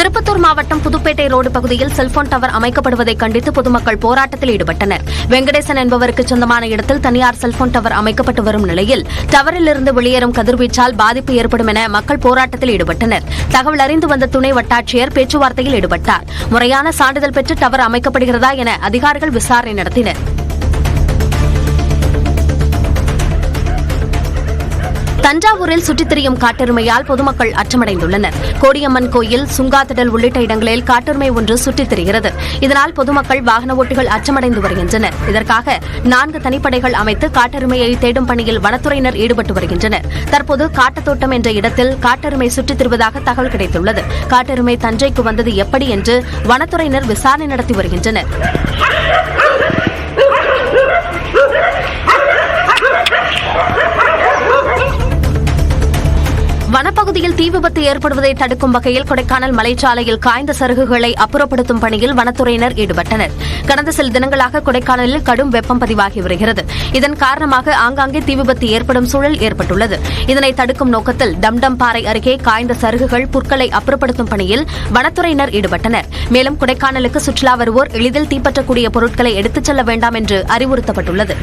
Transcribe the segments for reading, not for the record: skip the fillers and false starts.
திருப்பத்தூர் மாவட்டம் புதுப்பேட்டை ரோடு பகுதியில் cellphone tower அமைக்கப்படுவதை கண்டித்து பொதுமக்கள் போராட்டத்தில் ஈடுபட்டனர். வெங்கடேசன் என்பவருக்கு சொந்தமான இடத்தில் தனியார் செல்போன் டவர் அமைக்கப்பட்டு வரும் நிலையில் டவரிலிருந்து வெளியேறும் கதிர்வீச்சால் பாதிப்பு ஏற்படும் என மக்கள் போராட்டத்தில் ஈடுபட்டனர். தகவல் அறிந்து வந்த துணை வட்டாட்சியர் பேச்சுவார்த்தையில் ஈடுபட்டார். முறையான சான்றிதழ் பெற்று டவர் அமைக்கப்படுகிறதா என அதிகாரிகள் விசாரணை நடத்தினர். தஞ்சாவூரில் சுற்றித் திரியும் காட்டெருமையால் பொதுமக்கள் அச்சமடைந்துள்ளனர். கோடியம்மன் கோயில், சுங்காத்திடல் உள்ளிட்ட இடங்களில் காட்டெருமை ஒன்று சுற்றித் திரிகிறது. இதனால் பொதுமக்கள், வாகன ஓட்டிகள் அச்சமடைந்து வருகின்றனர். இதற்காக 4 தனிப்படைகள் அமைத்து காட்டெருமையை தேடும் பணியில் வனத்துறையினர் ஈடுபட்டு வருகின்றனர். தற்போது காட்டுத்தோட்டம் என்ற இடத்தில் காட்டெருமை சுற்றித் திரிவதாக தகவல் கிடைத்துள்ளது. காட்டெருமை தஞ்சைக்கு வந்தது எப்படி என்று வனத்துறையினர் விசாரணை நடத்தி வருகின்றனர். வனப்பகுதியில் தீ விபத்து ஏற்படுவதை தடுக்கும் வகையில் கொடைக்கானல் மலைச்சாலையில் காய்ந்த சருகுகளை அப்புறப்படுத்தும் பணியில் வனத்துறையினர் ஈடுபட்டனர். கடந்த சில தினங்களாக கொடைக்கானலில் கடும் வெப்பம் பதிவாகி வருகிறது. இதன் காரணமாக ஆங்காங்கே தீ விபத்து ஏற்படும் சூழல் ஏற்பட்டுள்ளது. இதனை தடுக்கும் நோக்கத்தில் டம்டம் பாறை அருகே காய்ந்த சருகுகள், புற்களை அப்புறப்படுத்தும் பணியில் வனத்துறையினர் ஈடுபட்டனர். மேலும் கொடைக்கானலுக்கு சுற்றுலா வருவோர் எளிதில் தீப்பற்றக்கூடிய பொருட்களை எடுத்துச் செல்ல வேண்டாம் என்று அறிவுறுத்தப்பட்டுள்ளது.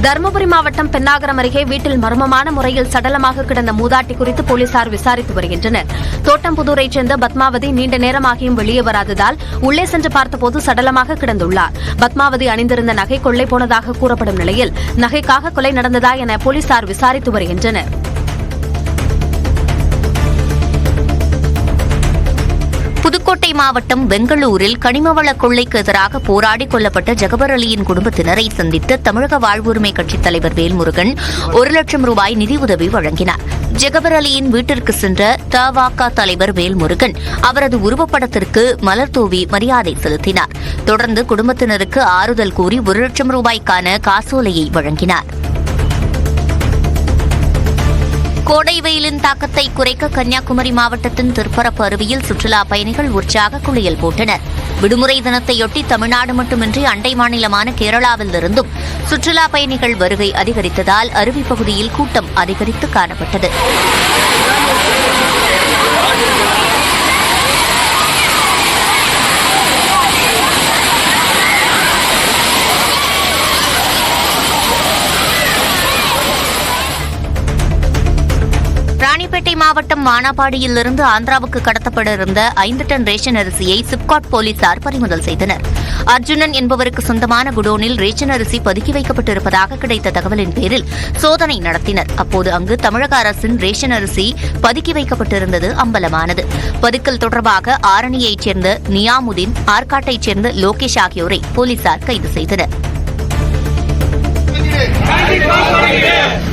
தருமபுரி மாவட்டம் பென்னாகரம் அருகே வீட்டில் மர்மமான முறையில் சடலமாக கிடந்த மூதாட்டி குறித்து போலீசார் விசாரித்து வருகின்றனர். தோட்டம்புதூரைச் சேர்ந்த பத்மாவதி நீண்ட நேரமாகியும் வெளியே வராததால் உள்ளே சென்று பார்த்தபோது சடலமாக கிடந்துள்ளார். பத்மாவதி அணிந்திருந்த நகை கொள்ளை போனதாக கூறப்படும் நிலையில் நகைக்காக கொலை நடந்ததா என போலீசார் விசாரித்து வருகின்றனர். புதுக்கோட்டை மாவட்டம் பெங்களூரில் கனிமவள கொள்ளைக்கு எதிராக போராடி கொல்லப்பட்ட ஜகபர் அலியின் குடும்பத்தினரை சந்தித்த தமிழக வாழ்வுரிமை கட்சித் தலைவர் வேல்முருகன் 1 லட்சம் ரூபாய் நிதியுதவி வழங்கினார். ஜகபர் அலியின் வீட்டிற்கு சென்ற தவாக தலைவர் வேல்முருகன் அவரது உருவப்படத்திற்கு மலர் தூவி மரியாதை செலுத்தினார். தொடர்ந்து குடும்பத்தினருக்கு ஆறுதல் கூறி 1 லட்சம் ரூபாய்க்கான காசோலையை வழங்கினார். கோடை வெயிலின் தாக்கத்தை குறைக்க கன்னியாகுமரி மாவட்டத்தின் திருப்பரப்பு அருவியில் சுற்றுலா பயணிகள் உற்சாக குளியல் போட்டனர். விடுமுறை தினத்தையொட்டி தமிழ்நாடு மட்டுமின்றி அண்டை மாநிலமான கேரளாவிலிருந்தும் சுற்றுலா பயணிகள் வருகை அதிகரித்ததால் அருவி பகுதியில் கூட்டம் அதிகரித்து காணப்பட்டது. ராணிப்பேட்டை மாவட்டம் வானாபாடியிலிருந்து ஆந்திராவுக்கு கடத்தப்பட இருந்த 5 டன் ரேஷன் அரிசியை சிப்காட் போலீசார் பறிமுதல் செய்தனர். அர்ஜுனன் என்பவருக்கு சொந்தமான குடோனில் ரேஷன் அரிசி பதுக்கி வைக்கப்பட்டிருப்பதாக கிடைத்த தகவலின் பேரில் சோதனை நடத்தினர். அப்போது அங்கு தமிழக அரசின் ரேஷன் அரிசி பதுக்கி வைக்கப்பட்டிருந்தது அம்பலமானது. பதுக்கல் தொடர்பாக ஆரணியைச் சேர்ந்த நியாமுதீன், ஆற்காட்டைச் சேர்ந்த லோகேஷ் ஆகியோரை போலீசார் கைது செய்தனர்.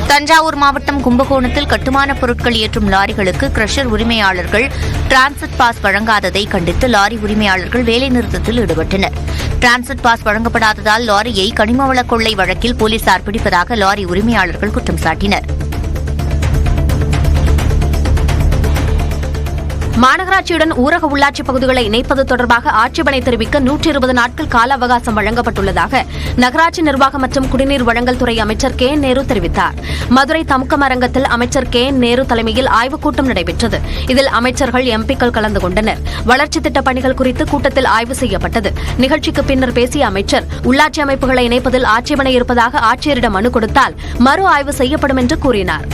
தஞ்சாவூர் மாவட்டம் கும்பகோணத்தில் கட்டுமானப் பொருட்கள் ஏற்றும் லாரிகளுக்கு கிரஷர் உரிமையாளர்கள் டிரான்சிட் பாஸ் வழங்காததை கண்டித்து லாரி உரிமையாளர்கள் வேலைநிறுத்தத்தில் ஈடுபட்டனர். டிரான்சிட் பாஸ் வழங்கப்படாததால் லாரியை கனிமவள கொள்ளை வழக்கில் போலீசார் பிடிப்பதாக லாரி உரிமையாளர்கள் குற்றம் சாட்டினர். மாநகராட்சியுடன் ஊரக உள்ளாட்சி பகுதிகளை இணைப்பது தொடர்பாக ஆட்சேபனை தெரிவிக்க 120 நாட்கள் கால அவகாசம் வழங்கப்பட்டுள்ளதாக நகராட்சி நிர்வாகம் மற்றும் குடிநீர் வழங்கல் துறை அமைச்சர் கே என் நேரு தெரிவித்தார். மதுரை தமுக்கம் அரங்கத்தில் அமைச்சர் கே என் நேரு தலைமையில் ஆய்வுக் கூட்டம் நடைபெற்றது. இதில் அமைச்சர்கள், எம்பிக்கள் கலந்து கொண்டனர். வளர்ச்சித் திட்டப் பணிகள் குறித்து கூட்டத்தில் ஆய்வு செய்யப்பட்டது. நிகழ்ச்சிக்கு பின்னர் பேசிய அமைச்சர், உள்ளாட்சி அமைப்புகளை இணைப்பதில் ஆட்சேபனை இருப்பதாக ஆட்சியரிடம் மனு கொடுத்தால் மறு ஆய்வு செய்யப்படும் என்று கூறினார்.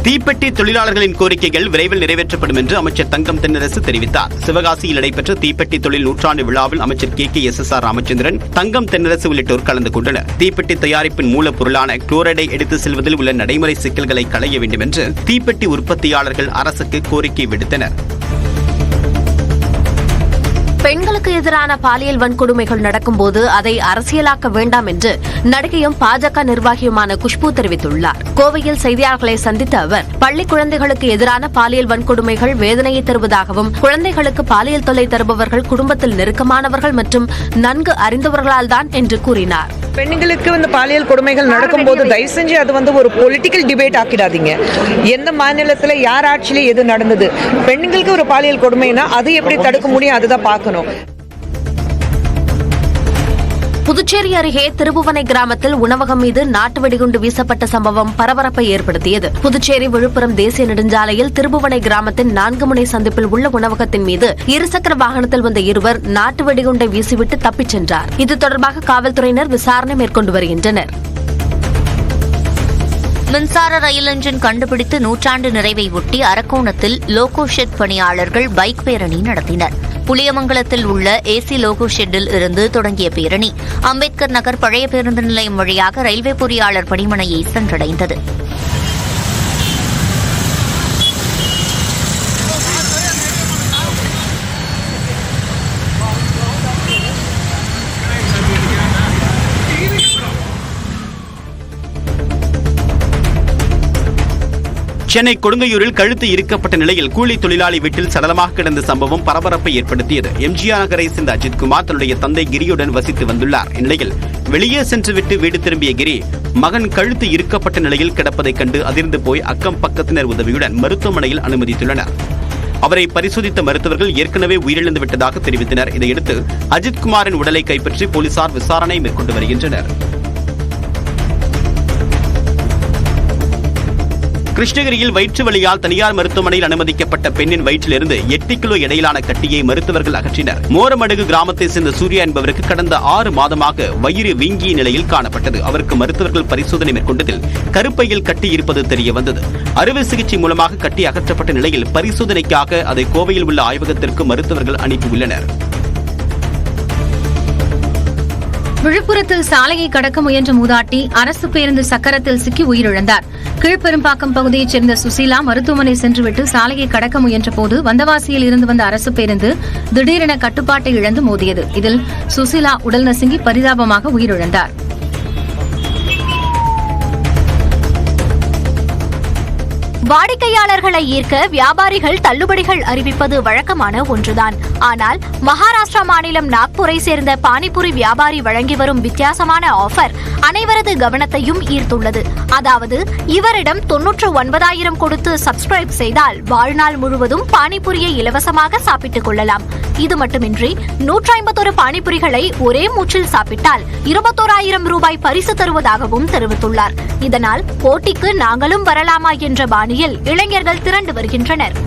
தீப்பெட்டி தொழிலாளர்களின் கோரிக்கைகள் விரைவில் நிறைவேற்றப்படும் என்று அமைச்சர் தங்கம் தென்னரசு தெரிவித்தார். சிவகாசியில் நடைபெற்ற தீப்பெட்டி தொழில் நூற்றாண்டு விழாவில் அமைச்சர் KKSSR ராமச்சந்திரன், தங்கம் தென்னரசு உள்ளிட்டோர் கலந்து கொண்டனர். தீப்பெட்டி தயாரிப்பின் மூலப்பொருளான குளோரைடை எடுத்து செல்வதில் உள்ள நடைமுறை சிக்கல்களை களைய வேண்டும் என்று தீப்பெட்டி உற்பத்தியாளர்கள் அரசுக்கு கோரிக்கை விடுத்தனர். பெண்களுக்கு எதிரான பாலியல் வன்கொடுமைகள் நடக்கும்போது அதை அரசியலாக்க வேண்டாம் என்று நடிகையும் பாஜக நிர்வாகியுமான குஷ்பு தெரிவித்துள்ளார். கோவையில் செய்தியாளர்களை சந்தித்த அவர், பள்ளி குழந்தைகளுக்கு எதிரான பாலியல் வன்கொடுமைகள் வேதனையை தருவதாகவும், குழந்தைகளுக்கு பாலியல் தொல்லை தருபவர்கள் குடும்பத்தில் நெருக்கமானவர்கள் மற்றும் நன்கு அறிந்தவர்களால் தான் என்று கூறினார். பெண்களுக்கு பாலியல் கொடுமைகள் நடக்கும்போது தயவு செஞ்சு அது ஒரு பொலிட்டிக்கல் டிபேட் ஆக்கிடாதீங்க. எந்த மாநிலத்தில் யார் ஆட்சியில எது நடந்தது, பெண்களுக்கு ஒரு பாலியல் கொடுமைனா அது எப்படி தடுக்க முடியும், அதுதான் பார்க்கணும். புதுச்சேரி அருகே திருபுவனை கிராமத்தில் உணவகம் மீது நாட்டு வெடிகுண்டு வீசப்பட்ட சம்பவம் பரபரப்பை ஏற்படுத்தியது. புதுச்சேரி விழுப்புரம் தேசிய நெடுஞ்சாலையில் திருபுவனை கிராமத்தின் 4 முனை சந்திப்பில் உள்ள உணவகத்தின் மீது இருசக்கர வாகனத்தில் வந்த இருவர் நாட்டு வெடிகுண்டை வீசிவிட்டு தப்பிச் சென்றார். இது தொடர்பாக காவல்துறையினர் விசாரணை மேற்கொண்டு வருகின்றனர். மின்சார ரயில் என்ஜின் கண்டுபிடித்து நூற்றாண்டு நிறைவை ஒட்டி அரக்கோணத்தில் லோகோ ஷெட் பணியாளர்கள் பைக் பேரணி நடத்தினர். புளியமங்கலத்தில் உள்ள ஏசி லோகோ ஷெட்டில் இருந்து தொடங்கிய பேரணி அம்பேத்கர் நகர் பழைய பேருந்து நிலையம் வழியாக ரயில்வே பொறியாளர் பணிமனையை சென்றடைந்தது. சென்னை கொடுங்கையூரில் கழுத்து இறுக்கப்பட்ட நிலையில் கூலி தொழிலாளி வீட்டில் சடலமாக கிடந்த சம்பவம் பரபரப்பை ஏற்படுத்தியது. எம்ஜிஆர் நகரை சேர்ந்த அஜித்குமார் தன்னுடைய தந்தை கிரியுடன் வசித்து வந்துள்ளார். இந்நிலையில் வெளியே சென்றுவிட்டு வீடு திரும்பிய கிரி மகன் கழுத்து இறுக்கப்பட்ட நிலையில் கிடப்பதைக் கண்டு அதிர்ந்து போய் அக்கம் பக்கத்தினர் உதவியுடன் மருத்துவமனையில் அனுமதித்துள்ளனர். அவரை பரிசோதித்த மருத்துவர்கள் ஏற்கனவே உயிரிழந்து விட்டதாக தெரிவித்தனர். இதையடுத்து அஜித்குமாரின் உடலை கைப்பற்றி போலீசார் விசாரணை மேற்கொண்டு வருகின்றனர். கிருஷ்ணகிரியில் வயிற்று வலியால் தனியார் மருத்துவமனையில் அனுமதிக்கப்பட்ட பெண்ணின் வயிற்றிலிருந்து 8 கிலோ எடையிலான கட்டியை மருத்துவர்கள் அகற்றினர். மோரமடுகு கிராமத்தைச் சேர்ந்த சூர்யா என்பவருக்கு கடந்த 6 மாதமாக வயிறு வீங்கிய நிலையில் காணப்பட்டது. அவருக்கு மருத்துவர்கள் பரிசோதனை மேற்கொண்டதில் கருப்பையில் கட்டி இருப்பது தெரியவந்தது. அறுவை சிகிச்சை மூலமாக கட்டி அகற்றப்பட்ட நிலையில் பரிசோதனைக்காக அதை கோவையில் உள்ள ஆய்வகத்திற்கு மருத்துவர்கள் அனுப்பியுள்ளனர். விழுப்புரத்தில் சாலையை கடக்க முயன்ற மூதாட்டி அரசு பேருந்து சக்கரத்தில் சிக்கி உயிரிழந்தார். கீழ்பெரும்பாக்கம் பகுதியைச் சேர்ந்த சுசீலா மருத்துவமனை சென்றுவிட்டு சாலையை கடக்க முயன்றபோது வந்தவாசியில் இருந்து வந்த அரசு பேருந்து திடீரென கட்டுப்பாட்டை இழந்து மோதியது. இதில் சுசீலா உடல் நசுங்கி பரிதாபமாக உயிரிழந்தார். வாடிக்கையாளர்களை ஈர்க்க வியாபாரிகள் தள்ளுபடிகள் அறிவிப்பது வழக்கமான ஒன்றுதான். ஆனால் மகாராஷ்டிரா மாநிலம் நாக்பூரை சேர்ந்த பானிபுரி வியாபாரி வழங்கி வரும் வித்தியாசமான ஆஃபர் அனைவரது கவனத்தையும் ஈர்த்துள்ளது. அதாவது இவரிடம் 99,000 கொடுத்து சப்ஸ்கிரைப் செய்தால் வாழ்நாள் முழுவதும் பானிபுரியை இலவசமாக சாப்பிட்டுக் கொள்ளலாம். இது மட்டுமின்றி 151 பானிபுரிகளை ஒரே மூச்சில் சாப்பிட்டால் 21,000 ரூபாய் பரிசு தருவதாகவும் தெரிவித்துள்ளார். இதனால் போட்டிக்கு நாங்களும் வரலாமா என்ற பாணியில் இளைஞர்கள் திரண்டு வருகின்றனர்.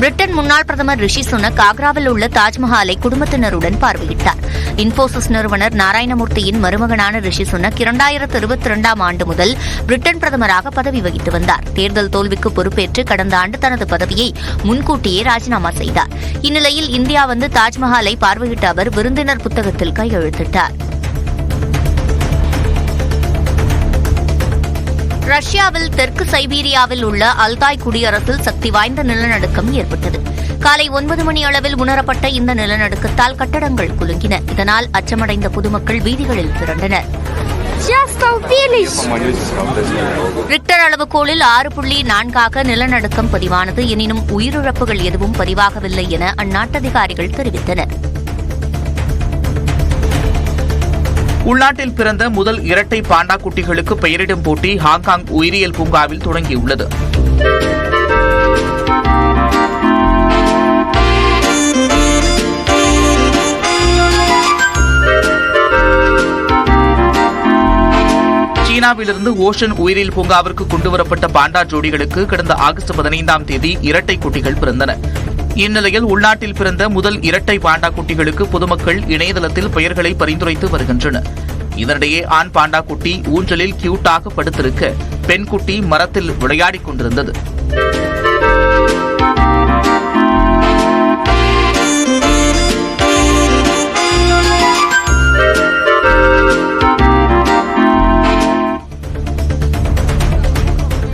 பிரிட்டன் முன்னாள் பிரதமர் ரிஷி சுனக் ஆக்ராவில் உள்ள தாஜ்மஹாலை குடும்பத்தினருடன் பார்வையிட்டார். இன்போசிஸ் நிறுவனர் நாராயணமூர்த்தியின் மருமகனான ரிஷி சுனக் 2022ஆம் ஆண்டு முதல் பிரிட்டன் பிரதமராக பதவி வகித்து வந்தார். தேர்தல் தோல்விக்கு பொறுப்பேற்று கடந்த ஆண்டு தனது பதவியை முன்கூட்டியே ராஜினாமா செய்தார். இந்நிலையில் இந்தியா வந்து தாஜ்மஹாலை பார்வையிட்ட அவர் விருந்தினர் புத்தகத்தில் கையெழுத்திட்டார். ரஷ்யாவில் தெற்கு சைபீரியாவில் உள்ள அல்தாய் குடியரசில் சக்தி வாய்ந்த நிலநடுக்கம் ஏற்பட்டது. காலை 9 மணி அளவில் உணரப்பட்ட இந்த நிலநடுக்கத்தால் கட்டடங்கள் குலுங்கின. இதனால் அச்சமடைந்த பொதுமக்கள் வீதிகளில் திரண்டனர். ரிக்டர் அளவுகோலில் 6.4 நிலநடுக்கம் பதிவானது. எனினும் உயிரிழப்புகள் எதுவும் பதிவாகவில்லை என அந்நாட்டு அதிகாரிகள் தெரிவித்தனர். உள்நாட்டில் பிறந்த முதல் இரட்டை பாண்டா குட்டிகளுக்கு பெயரிடும் போட்டி ஹாங்காங் உயிரியல் பூங்காவில் தொடங்கியுள்ளது. சீனாவிலிருந்து ஓஷன் உயிரியல் பூங்காவிற்கு கொண்டுவரப்பட்ட பாண்டா ஜோடிகளுக்கு கடந்த ஆகஸ்ட் 15ஆம் தேதி இரட்டை குட்டிகள் பிறந்தன. இந்நிலையில் உள்நாட்டில் பிறந்த முதல் இரட்டை பாண்டா குட்டிகளுக்கு பொதுமக்கள் இணையதளத்தில் பெயர்களை பரிந்துரைத்து வருகின்றனர். இதனிடையே ஆண் பாண்டா குட்டி ஊஞ்சலில் கியூட்டாக படுத்திருக்க பெண் குட்டி மரத்தில் விளையாடிக் கொண்டிருந்தது.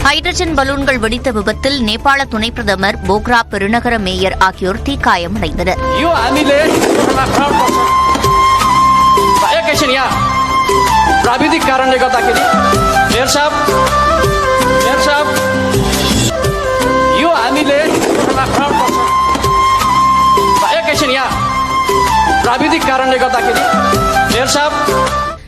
ஹைட்ரஜன் பலூன்கள் வெடித்த விபத்தில் நேபாள துணை பிரதமர் போக்ரா பெருநகர மேயர் ஆகியோர் தீக்காயமடைந்தனர். प्राविधिक कारणले गर्दाखेरि मेयर साहब यो हामीले एकैछिन यहाँ प्राविधिक कारणले गर्दाखेरि मेयर साहब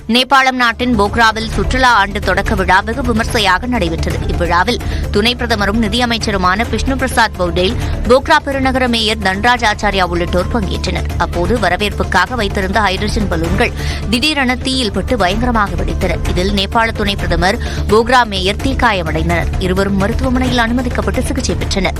நேபாளம் நாட்டின் போக்ராவில் சுற்றுலா ஆண்டு தொடக்க விழா வெகு விமர்சையாக நடைபெற்றது. இவ்விழாவில் துணை பிரதமரும் நிதியமைச்சருமான விஷ்ணு பிரசாத் பௌடேல், போக்ரா பெருநகர மேயர் தன்ராஜ் ஆச்சாரியா உள்ளிட்டோர் பங்கேற்றனர். அப்போது வரவேற்புக்காக வைத்திருந்த ஹைட்ரஜன் பலூன்கள் திடீரென தீயில் பட்டு பயங்கரமாக வெடித்தன. இதில் நேபாள துணை பிரதமர், போக்ரா மேயர் தீக்காயமடைந்தனர். இருவரும் மருத்துவமனையில் அனுமதிக்கப்பட்டு சிகிச்சை பெற்றனர்.